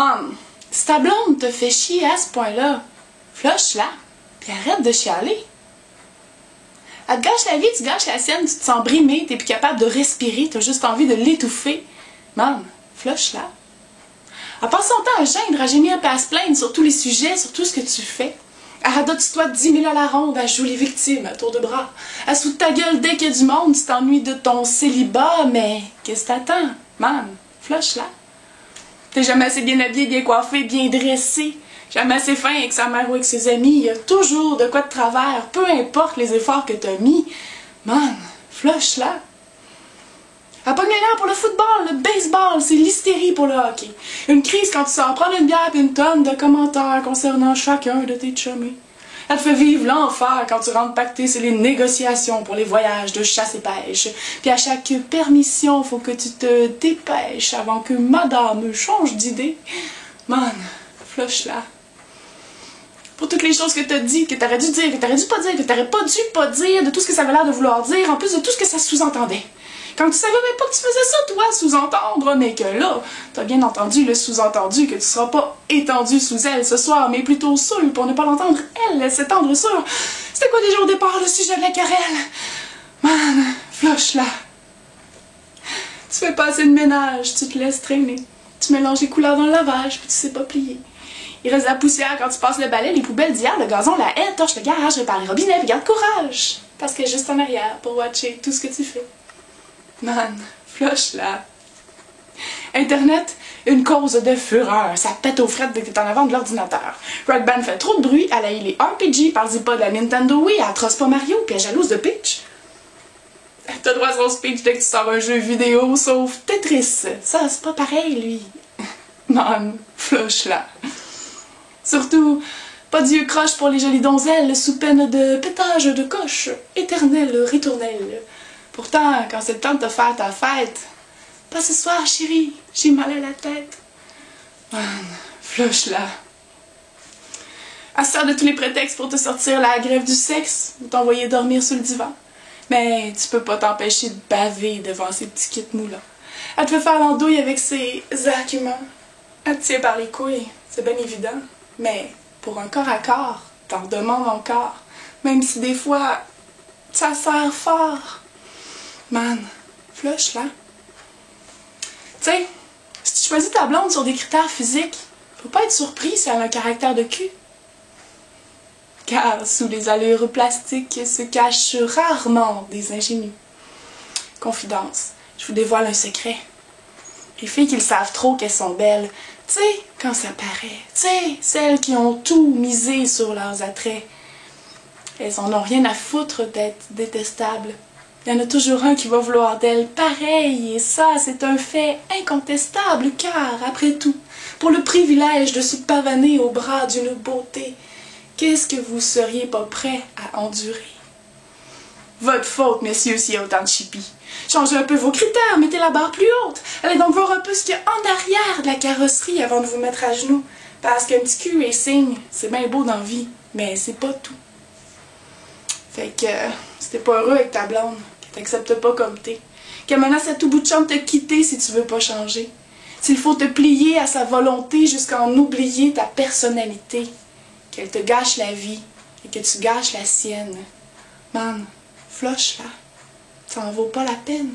Man, si ta blonde te fait chier à ce point-là, flush-la, puis arrête de chialer. Elle te gâche la vie, tu gâches la sienne, tu te sens brimé, t'es plus capable de respirer, t'as juste envie de l'étouffer. Man, flush-la. Elle passe son temps à geindre, à gémir et à se plaindre sur tous les sujets, sur tout ce que tu fais. Elle radote-toi 10 000 à la ronde, elle joue les victimes à tour de bras. Elle se fout de ta gueule dès qu'il y a du monde, tu t'ennuies de ton célibat, mais qu'est-ce que t'attends? Man, flush-la. T'es jamais assez bien habillé, bien coiffé, bien dressé. Jamais assez fin avec sa mère ou avec ses amis. Il y a toujours de quoi de travers, peu importe les efforts que t'as mis. Man, flush-la. Elle pogne les nerfs pour le football, le baseball, c'est l'hystérie pour le hockey. Une crise quand tu sors prendre une bière et une tonne de commentaires concernant chacun de tes chummies. Elle te fait vivre l'enfer quand tu rentres pacté sur les négociations pour les voyages de chasse et pêche. Puis à chaque permission, faut que tu te dépêches avant que madame change d'idée. Man, flush-la. Pour toutes les choses que t'as dit, que t'aurais dû dire, que t'aurais dû pas dire, que t'aurais pas dû pas dire, de tout ce que ça avait l'air de vouloir dire, en plus de tout ce que ça sous-entendait. Quand tu savais même pas que tu faisais ça, toi, sous-entendre, mais que là, t'as bien entendu le sous-entendu que tu seras pas étendu sous elle ce soir, mais plutôt saoul pour ne pas l'entendre, elle s'étendre sur... C'était quoi déjà au départ le sujet de la querelle? Man, flush-la. Tu fais pas assez de ménage, tu te laisses traîner. Tu mélanges les couleurs dans le lavage, puis tu sais pas plier. Il reste de la poussière quand tu passes le balai, les poubelles d'hier, le gazon, la haie, torche le garage, répare les robinets, puis garde courage. Parce qu'elle est juste en arrière pour watcher tout ce que tu fais. Man, flush-la. Internet, une cause de fureur. Ça pète aux frettes dès que t'es en avant de l'ordinateur. Rock Band fait trop de bruit, elle haït les RPG, parle-y pas de la Nintendo Wii, elle trosse pas Mario, puis elle est jalouse de Peach. T'as droit à son speech dès que tu sors un jeu vidéo, sauf Tetris. Ça, c'est pas pareil, lui. Man, flush-la. Surtout, pas d'yeux croche pour les jolies donzelles, sous peine de pétage de coche, éternel ritournelle. Pourtant, quand c'est le temps de te faire ta fête, pas ce soir, chérie, j'ai mal à la tête. Man, flush-la. Elle se sert de tous les prétextes pour te sortir la grève du sexe ou t'envoyer dormir sur le divan. Mais tu peux pas t'empêcher de baver devant ces petits kits mous-là. Elle te fait faire l'andouille avec ses arguments. Elle te tient par les couilles, c'est bien évident. Mais pour un corps à corps, t'en demandes encore. Même si des fois, ça sert fort. Man, flush-la. Tu sais, si tu choisis ta blonde sur des critères physiques, faut pas être surpris si elle a un caractère de cul. Car sous les allures plastiques se cachent rarement des ingénus. Confidence, je vous dévoile un secret. Les filles qui le savent trop qu'elles sont belles, tu sais, quand ça paraît, tu sais, celles qui ont tout misé sur leurs attraits, elles en ont rien à foutre d'être détestables. Il y en a toujours un qui va vouloir d'elle pareil, et ça, c'est un fait incontestable, car, après tout, pour le privilège de se pavaner au bras d'une beauté, qu'est-ce que vous seriez pas prêt à endurer? Votre faute, messieurs, s'il y a autant de chippies. Changez un peu vos critères, mettez la barre plus haute. Allez donc voir un peu ce qu'il y a en arrière de la carrosserie avant de vous mettre à genoux. Parce qu'un petit cul racing, c'est bien beau dans la vie, mais c'est pas tout. Fait que, si t'es pas heureux avec ta blonde, qu'elle t'accepte pas comme t'es, qu'elle menace à tout bout de champ de te quitter si tu veux pas changer, s'il faut te plier à sa volonté jusqu'à en oublier ta personnalité, qu'elle te gâche la vie et que tu gâches la sienne, man, flush-la, ça en vaut pas la peine.